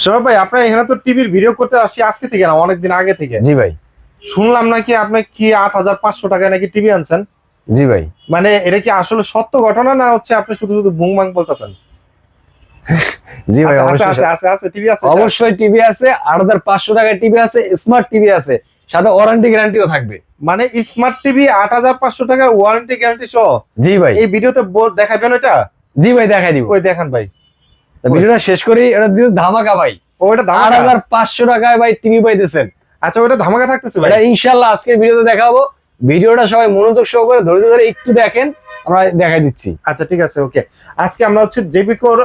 সৌরভ ভাই, আপনার এখানে তো টিভির ভিডিও করতে আসি আজকে থেকে না, অনেকদিন আগে থেকে। জি ভাই। শুনলাম নাকি আপনি কি ৮৫০০ টাকায় নাকি টিভি আনছেন। জি ভাই। মানে এটা কি আসলে সত্য ঘটনা, না হচ্ছে আপনি শুধু শুধু বুংবাং বলতেছেন? জি ভাই, আছে টিভি আছে, অবশ্যই টিভি আছে। ৮৫০০ টাকায় টিভি আছে, স্মার্ট টিভি আছে, সাথে ওয়ারেন্টি গ্যারান্টিও থাকবে। মানে স্মার্ট টিভি ৮৫০০ টাকা ওয়ারেন্টি গ্যারান্টি সহ। জি ভাই। এই ভিডিওতে দেখাবেন এটা? জি ভাই, দেখাই দিব। ওই দেখান ভাই, ভিডিওটা শেষ করি। এটা দিও ধামাকা ভাই। ওইটা ধামাকা। ৮৫০০ টাকায় ভাই টিভি পাইতেছেন। আচ্ছা, ওইটা ধামাকা থাকতেছে ভাই। এটা ইনশাআল্লাহ আজকে ভিডিওতে দেখাবো। ভিডিওটা সবাই মনোযোগ সহকারে ধৈর্য ধরে একটু দেখেন, আমরা দেখাই দিচ্ছি। আচ্ছা ঠিক আছে, ওকে। আজকে আমরা হচ্ছে জেবিকোর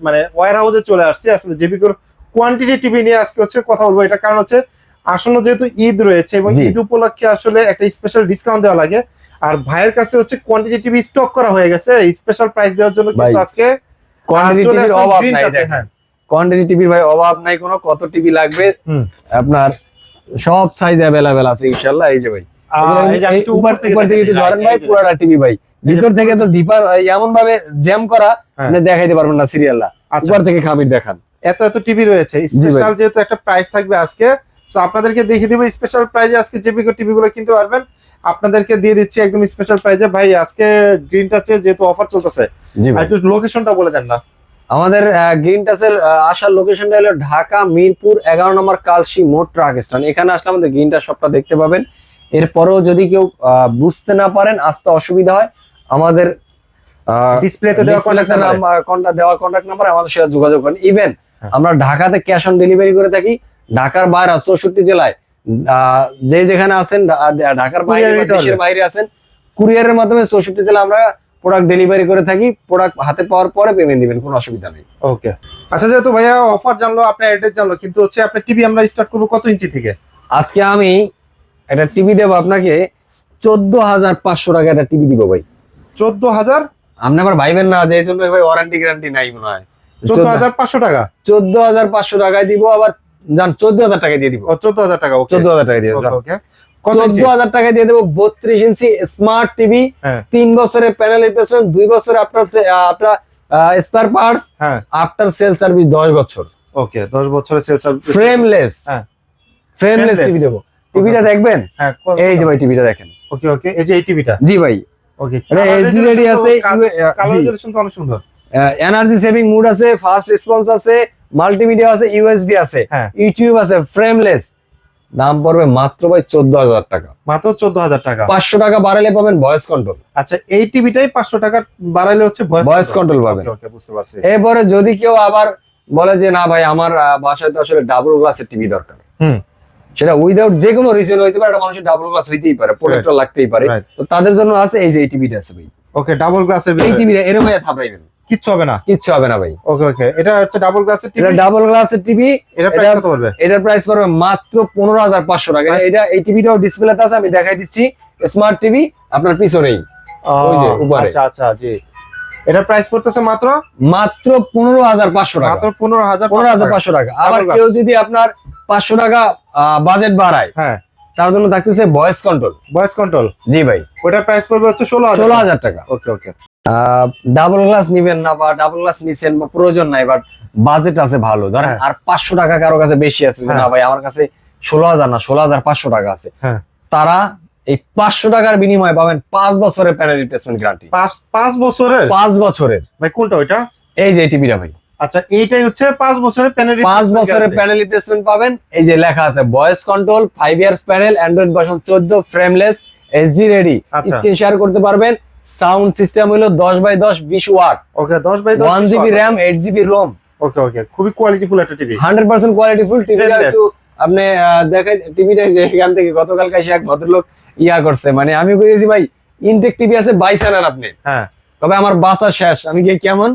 মানে ওয়্যার হাউসে চলে আসছি। আসলে জেবিকোর কোয়ান্টিটি টিভি নিয়ে আজকে হচ্ছে কথা বলবো। এটা কারণ হচ্ছে আসন্ন যেহেতু ঈদ রয়েছে এবং ঈদ উপলক্ষে আসলে একটা স্পেশাল ডিসকাউন্ট দেওয়া লাগে। আর ভাইয়ের কাছে হচ্ছে কোয়ান্টিটি টিভি স্টক করা হয়ে গেছে স্পেশাল প্রাইস দেওয়ার জন্য, কিন্তু আজকে কোয়ান্টিটি টিভির অভাব নাই। হ্যাঁ, কোয়ান্টিটি টিভির ভাই অভাব নাই কোনো। কত টিভি লাগবে আপনার সব সাইজ अवेलेबल আছে ইনশাআল্লাহ। এই যে ভাই, উপর থেকে একটু ধরেন ভাই, পুরোটা টিভি ভাই। ভিতর থেকে তো ডিপার এমন ভাবে জ্যাম করা, আপনি দেখাইতে পারবেন না সিরিয়ালটা। উপর থেকে খামির দেখান। এত এত টিভি রয়েছে স্পেশাল, যেহেতু একটা প্রাইস থাকবে আজকে, তো আপনাদেরকে দেখিয়ে দিব স্পেশাল প্রাইজে আজকে জেবিকো টিভি গুলো কিনতে পারবেন। আপনাদেরকে দিয়ে দিচ্ছি একদম স্পেশাল প্রাইজে। ভাই আজকে গ্রিন টাচে যেহেতু অফার চলতেছে, একটু লোকেশনটা বলে দেন না। আমাদের গ্রিন টাচের আসার লোকেশনটা হলো ঢাকা মিরপুর 11 নম্বর কালসি মোট ট্রাক স্ট্যান্ড। এখানে আসলে আমাদের গ্রিন টাচ শপটা দেখতে পাবেন। এরপরেও যদি কেউ বুঝতে না পারেন, আসতে অসুবিধা হয়, আমাদের ডিসপ্লেতে দেওয়া কন্টাক্ট নাম্বার আমাদের সাথে যোগাযোগ করেন। ইভেন আমরা ঢাকাতে ক্যাশ অন ডেলিভারি করে থাকি। ঢাকার বাইরে 64 জেলায় যে যেখানে আছেন, ঢাকার বাইরে দেশের বাইরে আছেন, কুরিয়ারের মাধ্যমে 64 জেলা আমরা প্রোডাক্ট ডেলিভারি করে থাকি। প্রোডাক্ট হাতে পাওয়ার পরে পেমেন্ট দিবেন, কোনো অসুবিধা নেই। ওকে। আচ্ছা, যেহেতু ভাইয়া অফার জানলো, আপনার অ্যাড্রেস জানলো, কিন্তু হচ্ছে আপনার টিভি আমরা স্টার্ট করবো কত ইঞ্চি থেকে? আজকে আমি একটা টিভি দেবো আপনাকে ১৪,৫০০ টাকা একটা টিভি দিব ভাই। ১৪,০০০? আপনি আবার ভাইবেন না যে এই জন্য ভাই ওয়ারেন্টি গ্যারান্টি নাই মনে হয়। ১৪,৫০০ টাকা? ১৪,৫০০ টাকায় দিব। আবার জান ১৪,০০০ টাকায় দিয়ে দিব। ১৪,০০০ টাকা? ১৪,০০০ টাকা দিয়ে দেবো। ওকে। ১৪,০০০ টাকায় দিয়ে দেবো 32 ইঞ্চি স্মার্ট টিভি। 3 বছরের প্যানেল রিপ্লেসমেন্ট, 2 বছর আপনার spare parts, after sale service 10 বছর। ওকে, 10 বছরের sale service. Frameless, frameless TV দেবো। টিভিটা দেখবেন? এই যে ভাই টিভিটা দেখেন। ওকে ওকে, এই যে এই টিভিটা? জি ভাই। ওকে, এটা এইচডি রেডি আছে, কালার রেজোলিউশন তো অনেক সুন্দর, এনার্জি সেভিং মুড আছে, ফাস্ট রেসপন্স আছে, মাল্টিমিডিয়া আছে, ইউএসবি আছে, ইউটিউব আছে, ফ্রেমলেস। দাম পড়বে মাত্র ভাই ১৪,০০০ টাকা। মাত্র ১৪,০০০ টাকা। ৫০০ টাকা বাড়ালে পাবেন ভয়েস কন্ট্রোল। আচ্ছা, এই টিভিটাই ৫০০ টাকা বাড়াইলে হচ্ছে ভয়েস কন্ট্রোল পাবেন। ওকে, বুঝতে পারছি। এরপরে যদি কেউ আবার বলে যে না ভাই আমার বাসায় তো আসলে ডাবল গ্লাসের টিভি দরকার, সেটা উইদাউট যে কোনো রিজন হইতে পারে, একটা মানুষের ডাবল গ্লাস হইতেই পারে, প্রোটেক্টর লাগতেই পারে, তো তাদের জন্য আছে এই যে এই টিভিটা আছে ভাই। ওকে, ডাবল গ্লাসের এই টিভিটা এরকম থাপড়াইবেন, কিচ্ছু হবে না, কিচ্ছু হবে না ভাই। ওকে ওকে, এটা হচ্ছে ডাবল গ্লাসের টিভি। এটা ডাবল গ্লাসের টিভি। এটার প্রাইস কত পড়বে? এটার প্রাইস পড়বে মাত্র ১৫,৫০০ টাকা। এটা এই টিভিটাও ডিসপ্লেতে আছে, আমি দেখাই দিচ্ছি। স্মার্ট টিভি আপনার পিছনেই, ওই যে উপরে। আচ্ছা আচ্ছা, জি। এটার প্রাইস পড়তেছে মাত্র ১৫,৫০০ টাকা। মাত্র ১৫,৫০০ টাকা। আবার কেউ যদি আপনার ৫০০ টাকা বাজেট বাড়ায়, তার জন্য থাকতেছে ভয়েস কন্ট্রোল। Voice control? জি ভাই। ওটার প্রাইস পড়বে হচ্ছে ১৬,০০০ টাকা। ওকে ওকে। ডাবল গ্লাস নিবেন না, বা ডাবল গ্লাস নিছেন বা প্রয়োজন নাই, বাট বাজেট আছে ভালো, ধরেন আর ৫০০ টাকা কারো কাছে বেশি আছে, না ভাই আমার কাছে ১৬,০০০ না ১৬,৫০০ টাকা আছে, তারা এই ৫০০ টাকার বিনিময়ে পাবেন ৫ বছরের প্যানেল রিপ্লেসমেন্ট গ্যারান্টি। ৫ বছরের? ৫ বছরের ভাই। কোনটা ওইটা? এই যে টিভিটা ভাই। আচ্ছা, এইটাই হচ্ছে ৫ বছরের প্যানেল রিপ্লেসমেন্ট। ৫ বছরের প্যানেল রিপ্লেসমেন্ট পাবেন। এই যে লেখা আছে voice control, 5 years panel, android version 14, frameless, HD ready, screen share করতে পারবেন। সাউন্ড সিস্টেম হলো 10x10 20 watt. Okay, 10x10, 1 GB RAM, 8 GB ROM. Okay okay, খুবই কোয়ালিটিফুল একটা টিভি, 100% কোয়ালিটিফুল টিভিটা। একটু আপনি দেখেন টিভিটা, যে এখান থেকে গতকালকে এসে এক ভদ্রলোক করছে, মানে আমি কইছি ভাই ইনটেক টিভি আছে 22 আনার আপনি। তবে আমার বাসা শেষ, আমি কি কেমন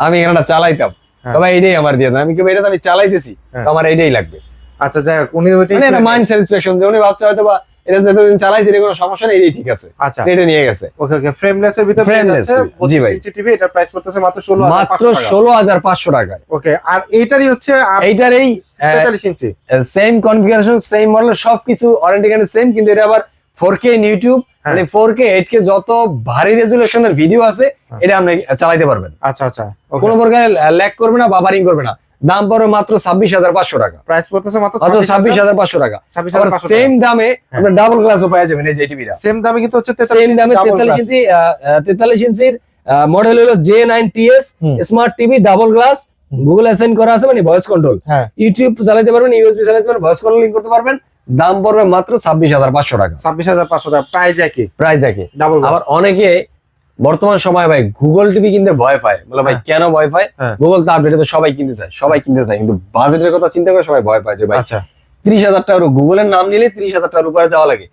আমি এখানটা চালাইতাম, তবে এইটাই আমার দিয়ে দেন। আমি কি এটা আমি চালাইতেছি, আমার এইটাই লাগবে। আচ্ছা, যাই হোক, উনি ওইটাই মানে মাইন্ড স্যাটিসফ্যাকশন, যে উনি ভাবছে হয়তো বা এটা যতদিন চালাইছে এর কোনো সমস্যা নেই, এইটাই ঠিক আছে। আচ্ছা, এটা নিয়ে গেছে। ওকে ওকে, ফ্রেমলেস এর ভিতরে আছে। জি ভাই। টিভি, এটা প্রাইস পড়তেছে মাত্র 16,500 টাকায়। ওকে, আর এইটারই হচ্ছে এইটার এই 45 ইঞ্চি সেম কনফিগারেশন, সেম মডেল, সবকিছু ওয়ারেন্টি গ্যারান্টি সেম, কিন্তু এটা আবার 4K ইউটিউব, মানে 4K 8K যত ভারী রেজুলেশনের ভিডিও আছে এটা আপনি চালাতে পারবেন। আচ্ছা আচ্ছা, কোনো প্রকার ল্যাগ করবে না, বাবারিং করবে না। দাম পড়বে মাত্র 26,500 টাকা। প্রাইস পড়তেছে মাত্র 26,500 টাকা। আবার 26,500 সেম দামে আপনি ডাবল গ্লাসও পেয়ে যাবেন এই যে টিভিটা। সেম দামে কিন্তু হচ্ছে সেম দামে 43 ইঞ্চির মডেল হলো J9TS smart TV double glass, Google assign করা আছে মানে ভয়েস কন্ট্রোল, ইউটিউব চালাতে পারবেন, ইউএসবি চালাতে পারবেন, ভয়েস কন্ট্রোলিং করতে পারবেন। দাম পড়বে মাত্র 26,500 টাকা। 26,500 টাকা প্রাইস একই। প্রাইস একই। ডাবল। আবার অনেকে বর্তমান সময় ভাই গুগল টিভি কিনতে ভয় পায়, বলে ভাই কেন ভয় পায়? গুগল তো আপডেট তো সবাই কিনতে চায়, কিন্তু বাজেটের কথা চিন্তা করে সবাই ভয় পায় যে ভাই 30,000 টাকার গুগলের নাম নিলে 30,000 টাকার উপরে যাওয়া লাগে।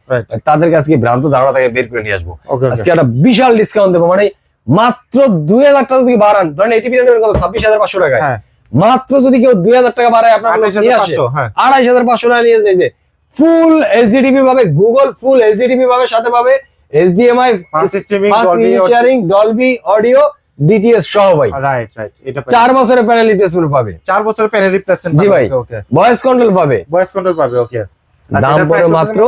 তাদের কাছে ভ্রান্ত ধারণা থেকে বের করে নিয়ে আসবো। আজকে একটা বিশাল ডিসকাউন্ট দেবো, মানে মাত্র 2,000 টাকা যদি বাড়ান, ধরেন এই টিভি কত 26,500 টাকায়, মাত্র যদি কেউ 2,000 টাকা বাড়ায় আপনার 28,500 টাকা নিয়ে যায় যে ফুল এইচডি টিভি পাবে, গুগল ফুল এইচডি টিভি পাবে, সাথে পাবে এইচডিএমআই, ডলবি অডিও, ডিটিএস সহ ভাই। Right right. এটা 4 বছরের প্যানেল রিপ্লেসমেন্ট পাবে। 4 বছরের প্যানেল রিপ্লেসমেন্ট জি ভাই। ভয়েস কন্ট্রোল পাবে। ভয়েস কন্ট্রোল পাবে। ওকে। দাম পড়ে মাত্র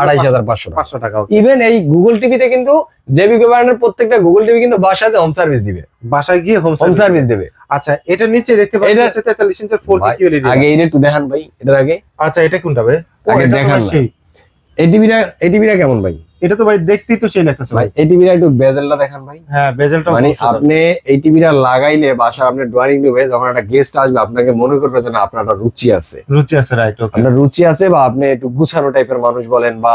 28,500 টাকা। ইভেন এই গুগল টিভিতে কিন্তু জেবিকো ব্র্যান্ডের প্রত্যেকটা গুগল টিভি কিন্তু বাসায় হোম সার্ভিস দিবে, বাসায় গিয়ে হোম সার্ভিস দেবে। আচ্ছা, এটা নিচে দেখতে পাচ্ছেন হচ্ছে 43 ইঞ্চের 4K QLED। আগে এটা একটু দেখান ভাই, এটার আগে। আচ্ছা, এটা কোনটা ভাই? আগে দেখান। এই টিভিটা কেমন ভাই? এটা তো ভাই দেখতেই তো সেই লাগতেছে ভাই। এই টিভিটা একটু বেজেলটা দেখান ভাই। হ্যাঁ, বেজেলটা মানে আপনি এই টিভিটা লাগাইলে বাসার আপনার ড্রয়িং রুমে যখন একটা গেস্ট আসবে আপনাকে মনে করবে যে না আপনার একটা রুচি আছে। রাইট। ওকে। আপনার রুচি আছে, বা আপনি একটু গুছানো টাইপের মানুষ বলেন, বা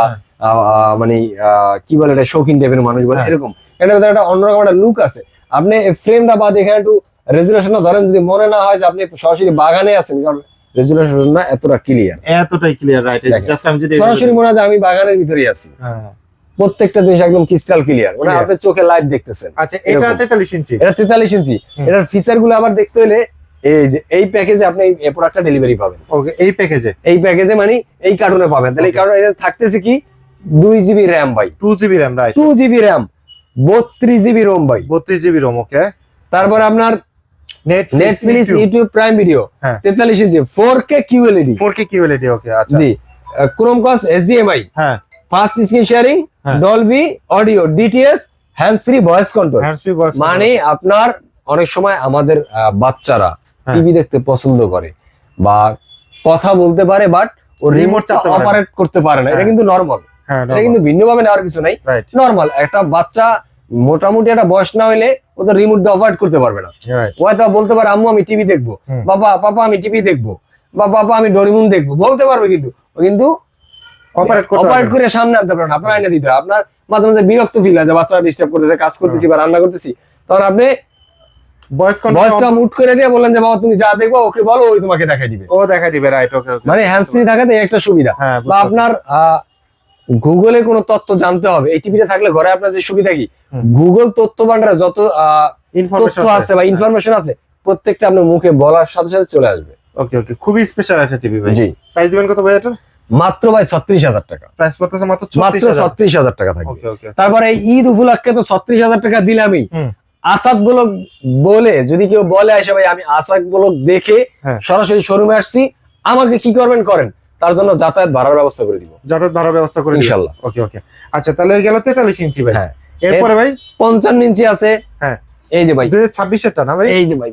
মানে কি বলে এটা শৌখিন টাইপের মানুষ বলেন, এরকম এটা একটা অন্যরকম একটা লুক আছে। আপনি ফ্রেমটা বাদ এখানে একটু রেজুলেশনটা ধরেন, যদি মনে না হয় যে আপনি সরাসরি বাগানে আছেন, কারণ রেজুলেশন না এতটাই ক্লিয়ার। রাইট। জাস্ট আমি যদি সরাসরি মনে হয় যে আমি বাগানের ভিতরেই আছি। হ্যাঁ, প্রত্যেকটা জিনিস একদম ক্রিস্টাল ক্লিয়ার, মানে আপনি চোখে লাইভ দেখতেছেন। আচ্ছা, এটা 43 ইঞ্চি। এটা 43 ইঞ্চি। এটার ফিচার গুলো আবার দেখতে হলে এই যে এই প্যাকেজে আপনি এই প্রোডাক্টটা ডেলিভারি পাবেন। ওকে। এই প্যাকেজে মানে এই কার্টুনে পাবেন। তাহলে এই কার্টুনে এটা থাকতেছে কি 2GB RAM ভাই, 2GB RAM। Right. 2GB RAM, 32GB ROM ভাই, 32GB ROM। ওকে। তারপর আপনার নেটফ্লিক্স, ইউটিউব, প্রাইম ভিডিও, 43 ইঞ্চি 4K QLED। ওকে। আচ্ছা জি, Chromecast, HDMI, হ্যাঁ, fast screen sharing, Dolby audio, DTS, hands free voice control. মানে আপনার অনেক সময় আমাদের বাচ্চারা টিভি দেখতে পছন্দ করে বা কথা বলতে পারে, বাট ও রিমোট অপারেট করতে পারে না। এটা কিন্তু নরমাল, এটা কিন্তু ভিন্নভাবে নেওয়ার কিছু নাই। নরমাল একটা বাচ্চা মোটামুটি একটা বয়স না হইলে ও তো রিমোট দিয়ে অপারেট করতে পারবে না। ও হয়তো বলতে পারে আম্মু আমি টিভি দেখবো, পাপা আমি টিভি দেখবো, বা পাপা আমি ডোরেমন দেখবো, বলতে পারবে, কিন্তু ও কিন্তু অপারেট করে সামনে আনতে পারবেন। আপনার আইনা দিতে হবে। আপনার মাঝে মাঝে বিরক্ত ফিল হয় যে বাচ্চারা ডিস্টার্ব করতেছে, কাজ করতেছি বা রান্না করতেছি, তখন আপনি ভয়েসটা মুট করে দিয়ে বললেন যে বাবা তুমি যা দেখবো ওকে বলো, ওই তোমাকে দেখাই দিবে। রাইট। ওকে। মানে হ্যান্ডস ফ্রি থাকাতে একটা সুবিধা। বা আপনার গুগলে কোনো তথ্য জানতে হবে, এই টিভিটা থাকলে ঘরে আপনার যে সুবিধা কি, গুগল তথ্য ভান্ডারে যত তথ্য আছে বা ইনফরমেশন আছে প্রত্যেকটা আপনার মুখে বলার সাথে সাথে চলে আসবে। ওকে। খুবই স্পেশাল একটা টিভি ভাই। জি। প্রাইস দিবেন কত ভাই এটা? মাত্র ভাই 36,000 টাকা। প্রাইস পড়তেছে মাত্র 36,000 টাকা থাকবে। তারপরে এই ঈদ উপলক্ষে তো 36,000 টাকা দিলামই। আসাদ ব্লগ বলে যদি কেউ বলে আসে ভাই আমি আসাদ ব্লগ দেখে সরাসরি শোরুমে আসছি, আমাকে কি করবেন করেন, তার জন্য যাতায়াত ভাড়ার ব্যবস্থা করে দিব। ইনশাআল্লাহ। ওকে। আচ্ছা, তাহলে গেল 43 ইঞ্চি ভাই। এরপরে ভাই 55 ইঞ্চি আছে। হ্যাঁ, এই যে ভাই 2026 এরটা না ভাই? এই যে ভাই।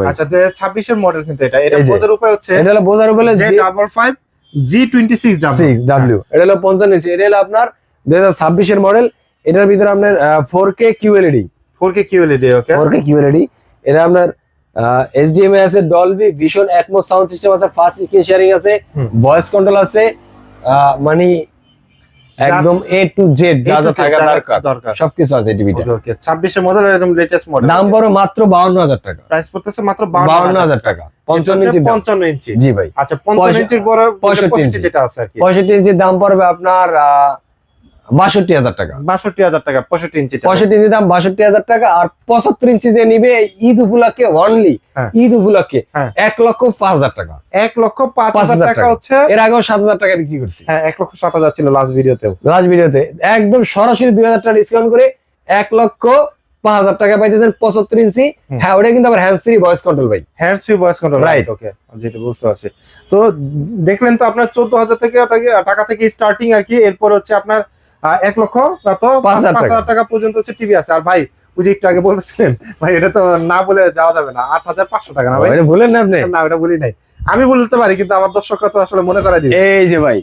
আচ্ছা, 2026 এর মডেল কিন্তু এটা বোঝার উপায় হচ্ছে, এটা হলো বোঝার উপায় J55 G26W। এটা হলো 55 ইঞ্চি। এটা হলো আপনার 2026 এর মডেল। এটার ভিতরে আপনার 4K QLED। ওকে। 4K QLED। এটা আপনার HDMI আছে, Dolby vision, atoms sound system আছে, ফাস্ট স্ক্রিন শেয়ারিং আছে, ভয়েস কন্ট্রোল আছে, মানে একদম A to Z যা যা থাকা দরকার সবকিছু আছে টিভিটা। ওকে। 26 এর মডেল, একদম লেটেস্ট মডেল। দাম পড়ে মাত্র 52,000 টাকা। প্রাইস পড়তেছে মাত্র 52,000 টাকা। 55 ইঞ্চি। জি ভাই। আচ্ছা, 55 ইঞ্চির বড় 65 যেটা আছে আর কি, 65 ইঞ্চির দাম পড়বে আপনার 62,000 টাকা। 62,000 টাকা 65 ইঞ্চি। 65 ইঞ্চির দাম 62,000 টাকা। আর 75 ইঞ্চি যে নিবে ঈদ উপলক্ষে অনলি, ঈদ উপলক্ষে 1,05,000 টাকা। 1,05,000 টাকা হচ্ছে। এর আগেও 7,000 টাকা বিক্রি করছি। হ্যাঁ, 1,07,000 ছিল লাস্ট ভিডিওতে। একদম সরাসরি 2,000 টাকা ডিসকাউন্ট করে 1,05,000 টাকা পাইতেছেন 75 ইঞ্চি। হ্যাঁ, ওটা কিন্তু আবার হ্যান্ডস ফ্রি ভয়েস কন্ট্রোল ভাই। Hands free voice control. Right. Okay, যেটা বুঝতে পারছি। তো দেখলেন তো আপনার 14,000 টাকা থেকে স্টার্টিং আর কি। এরপর হচ্ছে আপনার 1,05,000 টাকা পর্যন্ত হচ্ছে টিভি আছে। আর ভাই ওই যে একটু আগে বলতেছিলেন ভাই এটা তো না বলে যাওয়া যাবে না, 8500 টাকা না ভাই? এটা ভুলেন না আপনি? না ওটা বলি নাই, আমি বলতে পারি কিন্তু আমার দর্শকরা তো আসলে মনে করাই দিবে। এই যে ভাই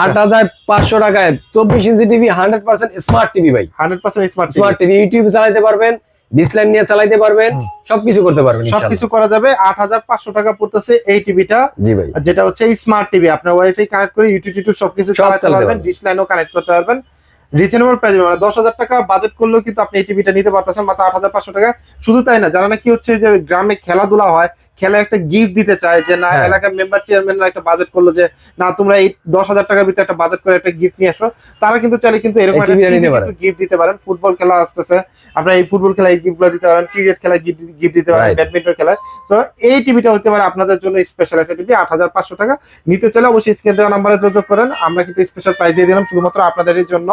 8500 টাকায় 24 ইঞ্চি টিভি, 100% স্মার্ট টিভি ভাই, 100% স্মার্ট টিভি, ইউটিউব চালাতে পারবেন, ডিসপ্লে নিয়ে চালাতে পারবেন, সবকিছু করতে পারবেন, সবকিছু করা যাবে। 8500 টাকা পড়তেছে এই টিভিটা, জি ভাই, যেটা হচ্ছে স্মার্ট টিভি। আপনার ওয়াইফাই কানেক্ট করে ইউটিউব সবকিছু চালাতে পারবেন, ডিশ লাইনও কানেক্ট করতে পারবেন রিজনেবল প্রাইসে। মানে 10,000 টাকা বাজেট করলেও কিন্তু আপনি এই টিভিটা নিতে পারতেছেন মাত্র 8500 টাকা। শুধু তাই না, যারা নাকি হচ্ছে যে গ্রামে খেলাধুলা হয়, খেলা একটা গিফট দিতে চায়, যে না এলাকার মেম্বার চেয়ারম্যানরা একটা বাজেট করলো যে না তোমরা এই 10,000 টাকার ভিতরে একটা বাজেট করে একটা গিফট নিয়ে আসো, তারা কিন্তু চাইলে কিন্তু এরকম একটা গিফট দিতে পারেন। ফুটবল খেলা আসতেছে, আপনারা এই ফুটবল খেলায় গিফট গুলো দিতে পারেন, ক্রিকেট খেলায় গিফট দিতে পারেন, ব্যাডমিন্টন খেলায়। তো এই টিভিটা হতে পারে আপনাদের জন্য স্পেশাল একটা টিভি। 8500 টাকা নিতে চাইলে অবশ্যই স্ক্রিনে দেওয়া নাম্বারে যোগাযোগ করেন, আমরা কিন্তু স্পেশাল প্রাইস দিয়ে দিলাম শুধুমাত্র আপনাদের জন্য।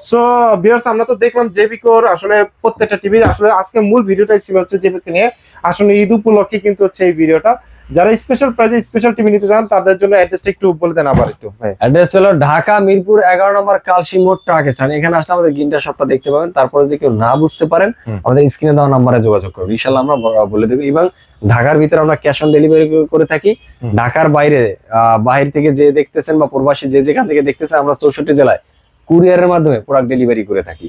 সো ভিউয়ার্স, আমরা তো দেখলাম জেবিকোর আসলে প্রত্যেকটা টিভি। আসলে আজকে মূল ভিডিওটাই ছিল হচ্ছে জেবিকো নিয়ে। আসলে ঈদ উপলক্ষে কিন্তু হচ্ছে এই ভিডিওটা। যারা স্পেশাল প্রাইসে স্পেশাল টিভি নিতে চান তাদের জন্য অ্যাড্রেসটা একটু বলে দেন আবার একটু ভাই। অ্যাড্রেসটা হলো ঢাকা মিরপুর 11 নম্বর কালসি মোড় ট্রাক স্ট্যান্ড। এখানে আসলে আমাদের গিন্টার শপটা দেখতে পাবেন। তারপরে যদি কেউ না বুঝতে পারেন আমাদের স্ক্রিনে দেওয়া নাম্বারে যোগাযোগ করুন, ইনশাআল্লাহ আমরা বলে দেব। এবং ঢাকার ভিতরে আমরা ক্যাশ অন ডেলিভারি করে থাকি। ঢাকার বাইরে বাহির থেকে যে দেখতেছেন বা প্রবাসী যে যেখান থেকে দেখতেছেন, আমরা 64 জেলায় কুরিয়ারের মাধ্যমে প্রোডাক্ট ডেলিভারি করে থাকি।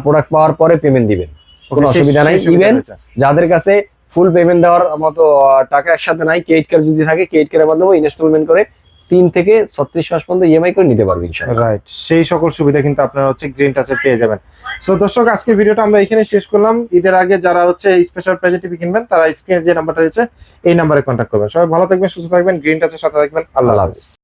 প্রোডাক্ট পাওয়ার পরে পেমেন্ট দিবেন, কোনো অসুবিধা নাই। ইভেন যাদের কাছে ফুল পেমেন্ট দেওয়ার মতো টাকা একসাথে নাই, ক্রেডিট কার্ড যদি থাকে ক্রেডিট কার্ডের মাধ্যমে ইনস্টলমেন্ট করে 3 থেকে 36 মাস পর্যন্ত ইএমআই করে নিতে পারবেন ইনশাআল্লাহ। রাইট, সেই সকল সুবিধা কিন্তু আপনারা হচ্ছে গ্রিন টাচে পেয়ে যাবেন। সো দর্শক, আজকের ভিডিওটা আমরা এখানে শেষ করলাম। ঈদের আগে যারা হচ্ছে স্পেশাল প্রাইজে টিভি কিনবেন তারা স্ক্রিনে যে নাম্বারটা রয়েছে এই নাম্বারে কন্ট্যাক্ট করবেন। সবাই ভালো থাকবেন, সুস্থ থাকবেন, গ্রিন টাচের সাথে থাকবেন। আল্লাহ হাফেজ।